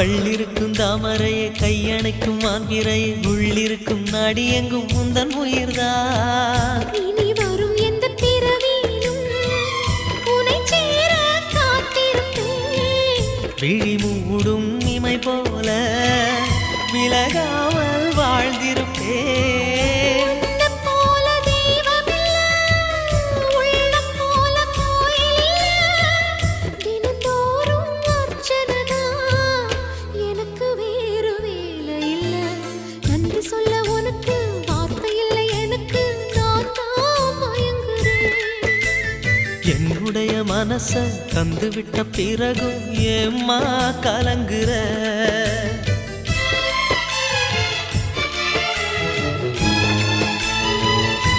கள்ளிருக்கும் தாமரையை கையணைக்கும் மான்பிரையை உள்ளிருக்கும் நாடி எங்கும் முந்தன் உயிர்தான் இனி வரும் எந்த பிறவியிலும் உன்னை சேர காத்திருப்பேன் விழி மூடும் இமை போல விலகாமல் வாழ்ந்திருப்பேன் என்னுடைய மனச தந்துவிட்ட பிறகும் ஏம்மா கலங்குற